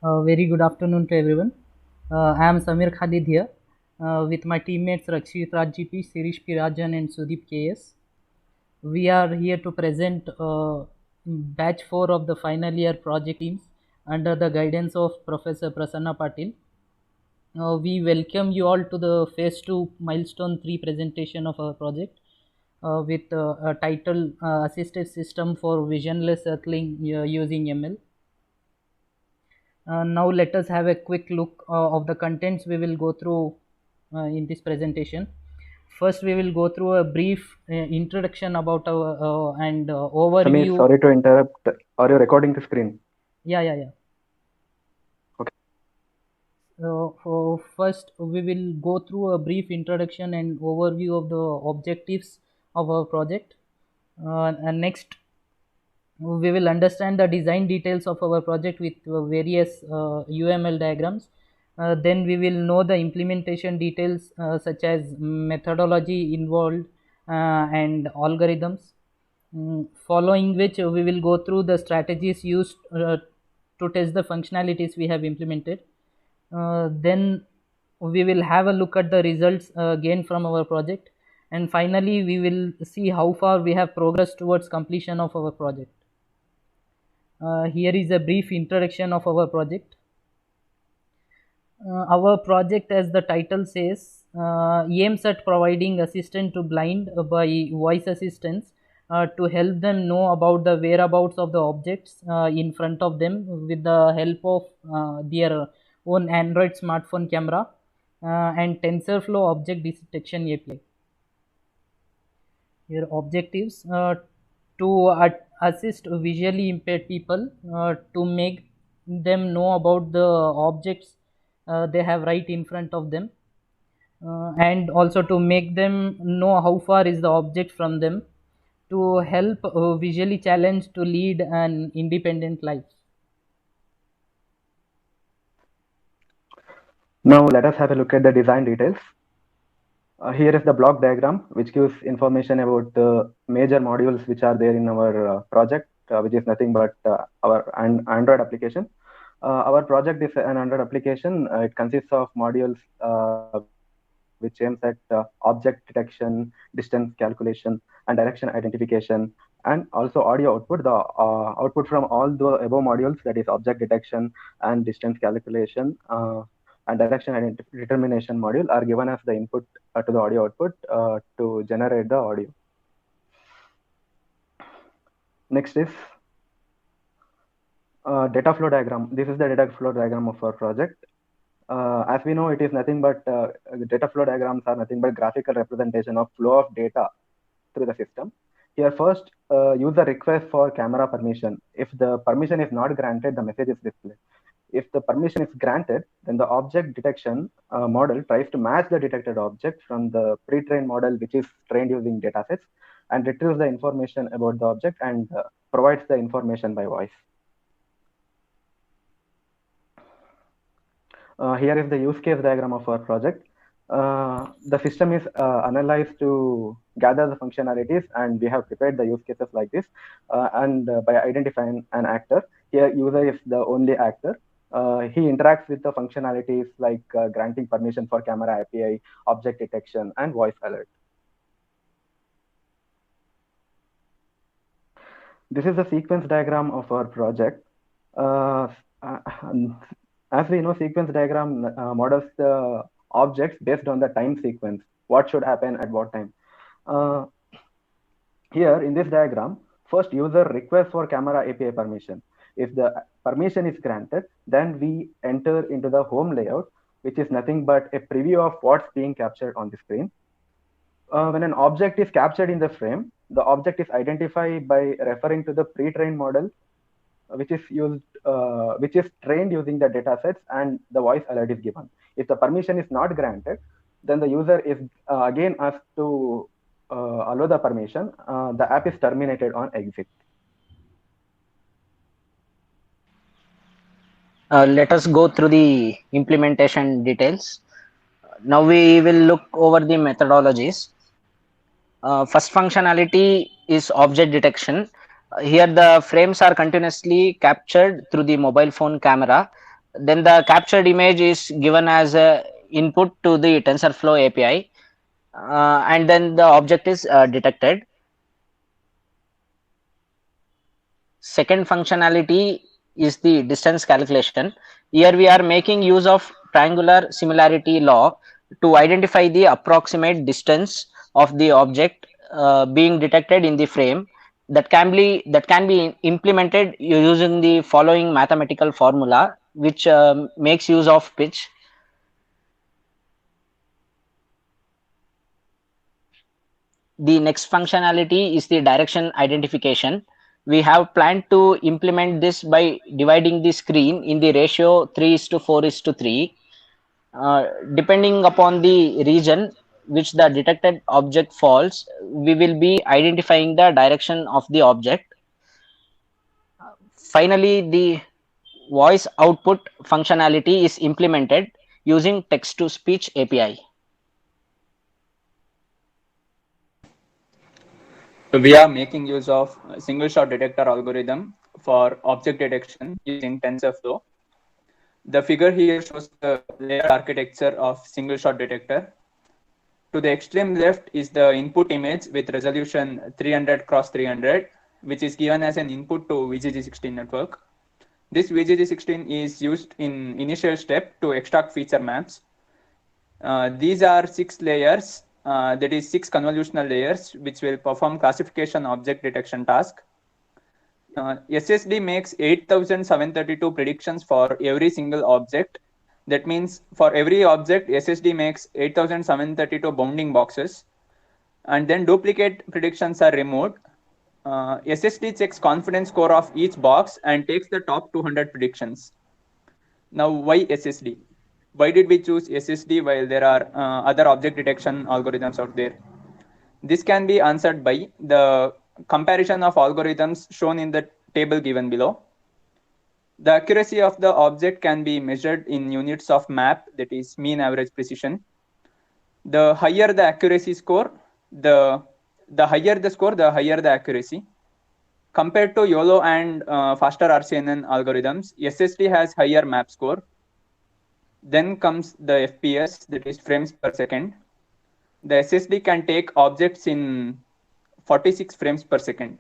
Very good afternoon to everyone. I am Samir Khalid here with my teammates Rakshit Raj GP, Sirish P. Rajan, and Sudeep KS. We are here to present batch 4 of the final year project teams under the guidance of Professor Prasanna Patil. We welcome you all to the phase 2 milestone 3 presentation of our project with a title Assisted System for Visionless Circling using ML. Now let us have a quick look of the contents we will go through in this presentation. First, we will go through a brief introduction about our and Samir, overview. sorry to interrupt. Are you recording the screen? Yeah. Okay. First, we will go through a brief introduction and overview of the objectives of our project. And next, we will understand the design details of our project with various UML diagrams. Then we will know the implementation details such as methodology involved and algorithms. Following which we will go through the strategies used to test the functionalities we have implemented. Then we will have a look at the results gained from our project, and finally we will see how far we have progressed towards completion of our project. Here is a brief introduction of our project. Our project, as the title says, aims at providing assistance to blind by voice assistance to help them know about the whereabouts of the objects in front of them with the help of their own Android smartphone camera and TensorFlow object detection API. Your objectives to assist visually impaired people to make them know about the objects they have right in front of them, and also to make them know how far is the object from them, to help visually challenged to lead an independent life. Now let us have a look at the design details. Here is the block diagram, which gives information about the major modules which are there in our project, which is nothing but our Android application. Our project is an Android application. It consists of modules which aims at object detection, distance calculation, and direction identification, and also audio output. The output from all the above modules, that is object detection and distance calculation and direction determination module, are given as the input to the audio output to generate the audio. Next is data flow diagram. This is the data flow diagram of our project. As we know, it is nothing but data flow diagrams are nothing but graphical representation of flow of data through the system. Here, first, user request for camera permission. If the permission is not granted, the message is displayed. If the permission is granted, then the object detection model tries to match the detected object from the pre-trained model, which is trained using datasets, and retrieves the information about the object and provides the information by voice. Here is the use case diagram of our project. The system is analyzed to gather the functionalities, and we have prepared the use cases like this. And by identifying an actor, here user is the only actor. He interacts with the functionalities like granting permission for camera API, object detection, and voice alert. This is the sequence diagram of our project. As we know, sequence diagram models the objects based on the time sequence, what should happen at what time. Here in this diagram, first user requests for camera API permission. If the permission is granted, then we enter into the home layout, which is nothing but a preview of what's being captured on the screen. When an object is captured in the frame, the object is identified by referring to the pre-trained model, which is trained using the data sets, and the voice alert is given. If the permission is not granted, then the user is again asked to allow the permission. The app is terminated on exit. Let us go through the implementation details. Now we will look over the methodologies. First functionality is object detection. Here the frames are continuously captured through the mobile phone camera. Then the captured image is given as a input to the TensorFlow API, and then the object is detected. Second functionality is the distance calculation. Here we are making use of triangular similarity law to identify the approximate distance of the object being detected in the frame. That can be implemented using the following mathematical formula, which makes use of pitch. The next functionality is the direction identification. We have planned to implement this by dividing the screen in the ratio 3:4:3. Depending upon the region which the detected object falls, we will be identifying the direction of the object. Finally, the voice output functionality is implemented using text to speech API. We are making use of single shot detector algorithm for object detection using TensorFlow. The figure here shows the layered architecture of single shot detector. To the extreme left is the input image with resolution 300 cross 300, which is given as an input to VGG16 network. This VGG16 is used in initial step to extract feature maps. These are 6 layers, that is 6 convolutional layers, which will perform classification object detection task. SSD makes 8,732 predictions for every single object. That means for every object, SSD makes 8,732 bounding boxes, and then duplicate predictions are removed. SSD checks confidence score of each box and takes the top 200 predictions. Now, why SSD? Why did we choose SSD while there are other object detection algorithms out there? This can be answered by the comparison of algorithms shown in the table given below. The accuracy of the object can be measured in units of map, that is mean average precision. The higher the accuracy score, the higher the score, the higher the accuracy. Compared to YOLO and faster RCNN algorithms, SSD has higher map score. Then comes the FPS, that is frames per second. The SSD can take objects in 46 frames per second.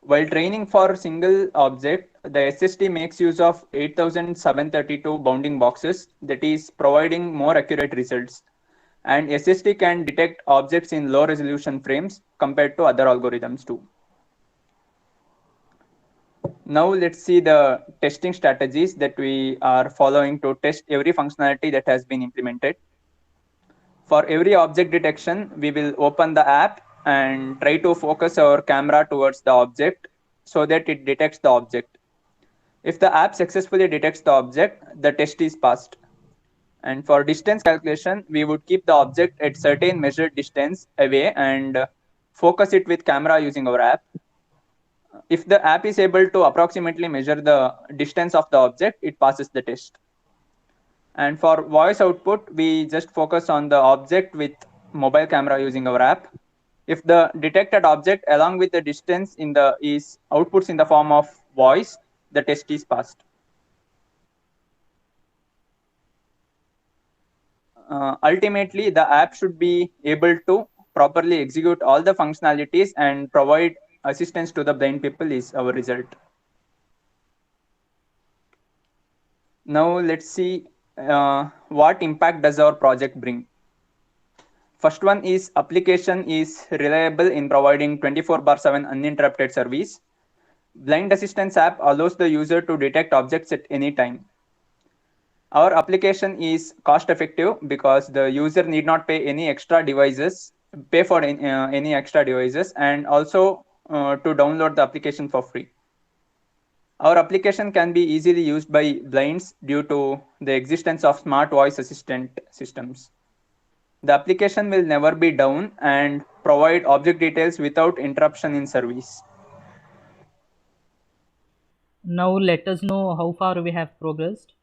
While training for single object, the SSD makes use of 8,732 bounding boxes, that is providing more accurate results. And SSD can detect objects in low resolution frames compared to other algorithms too. Now let's see the testing strategies that we are following to test every functionality that has been implemented. For every object detection, we will open the app and try to focus our camera towards the object so that it detects the object. If the app successfully detects the object, the test is passed. And for distance calculation, we would keep the object at certain measured distance away and focus it with camera using our app. If the app is able to approximately measure the distance of the object, it passes the test. And for voice output, we just focus on the object with mobile camera using our app. If the detected object along with the distance is outputs in the form of voice, the test is passed. Ultimately, the app should be able to properly execute all the functionalities and provide assistance to the blind people is our result. Now let's see what impact does our project bring. First one is application is reliable in providing 24/7 uninterrupted service. Blind Assistance app allows the user to detect objects at any time. Our application is cost effective because the user need not pay any extra devices, any extra devices, and also to download the application for free. Our application can be easily used by blinds due to the existence of smart voice assistant systems. The application will never be down and provide object details without interruption in service. Now let us know how far we have progressed.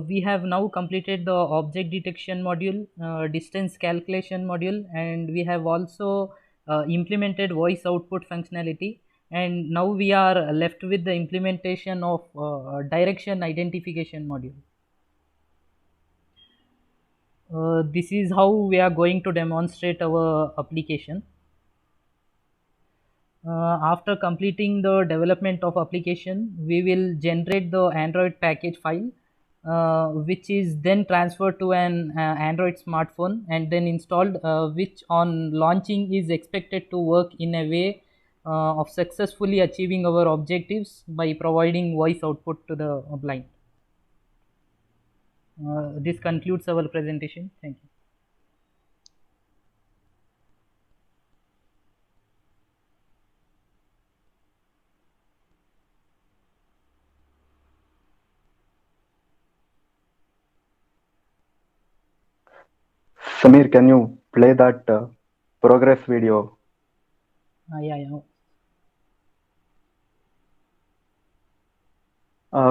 We have now completed the object detection module, distance calculation module, and we have also implemented voice output functionality. And now we are left with the implementation of direction identification module. This is how we are going to demonstrate our application. After completing the development of application, we will generate the Android package file, which is then transferred to an Android smartphone and then installed, which on launching is expected to work in a way of successfully achieving our objectives by providing voice output to the blind. This concludes our presentation. Thank you. Samir, can you play that progress video? Yeah.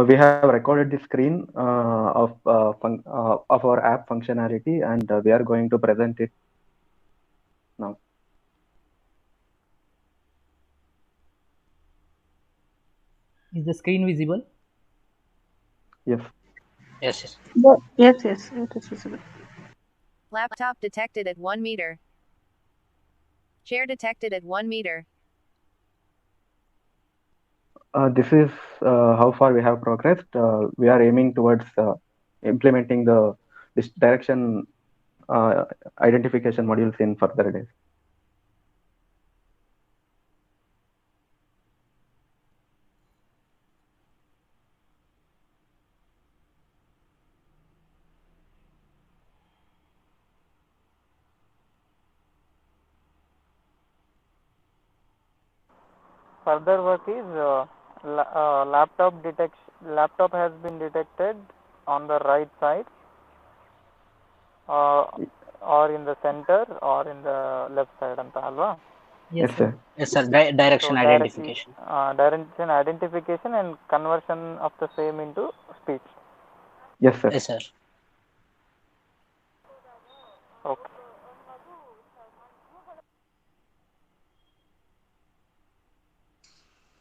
We have recorded the screen of our app functionality, and we are going to present it now. Is the screen visible? Yes. Yes. Yes, it is visible. Laptop detected at 1 meter. Chair detected at 1 meter. This is how far we have progressed. We are aiming towards implementing this direction identification modules in further days. Further work is laptop has been detected on the right side, or in the center, or in the left side anta alva. Yes, sir. Yes, sir. Direction identification. Direction identification and conversion of the same into speech. Yes, sir. Yes, sir. Okay.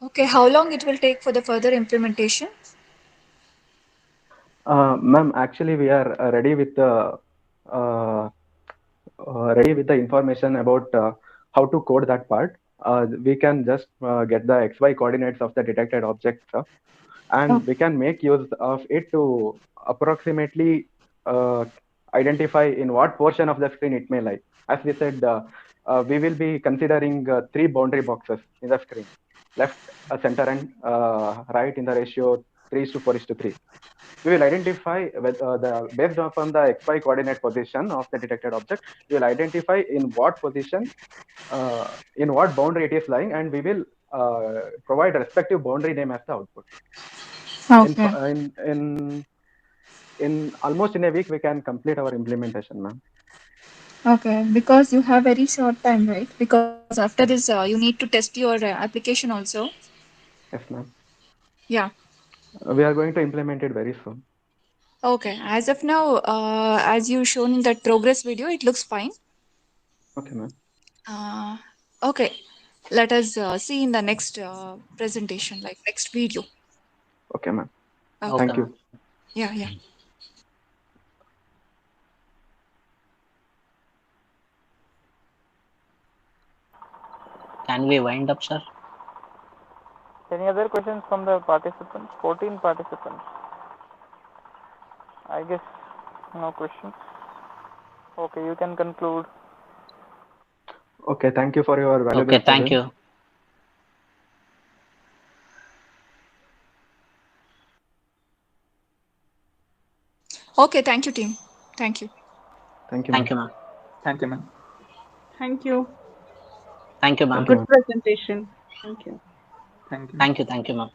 Okay, how long it will take for the further implementation? Ma'am, actually, we are ready with the information about how to code that part. We can just get the XY coordinates of the detected object stuff, and we can make use of it to approximately identify in what portion of the screen it may lie. As we said, we will be considering 3 boundary boxes in the screen: left, center, and right in the ratio 3:4:3. We will identify with based upon the XY coordinate position of the detected object. We will identify in what position, in what boundary it is lying, and we will provide respective boundary name as the output. Okay. In almost in a week, we can complete our implementation, ma'am. Okay, because you have very short time, right? Because after this, you need to test your application also. Yes, ma'am. Yeah. We are going to implement it very soon. Okay. As of now, as you shown in that progress video, it looks fine. Okay, ma'am. Okay. Let us see in the next presentation, like next video. Okay, ma'am. Okay. Thank you. Yeah. Can we wind up, sir? Any other questions from the participants? 14 participants. I guess no questions. Okay, you can conclude. Okay, thank you for your valuable Okay, thank presence. you. Okay, thank you, team. Thank you. Thank you, Thank you, ma'am. ma'am. Thank you, ma'am. Thank you. Thank you, ma'am. Thank you, Good ma'am. presentation. Thank you. Thank you. Thank you, ma'am.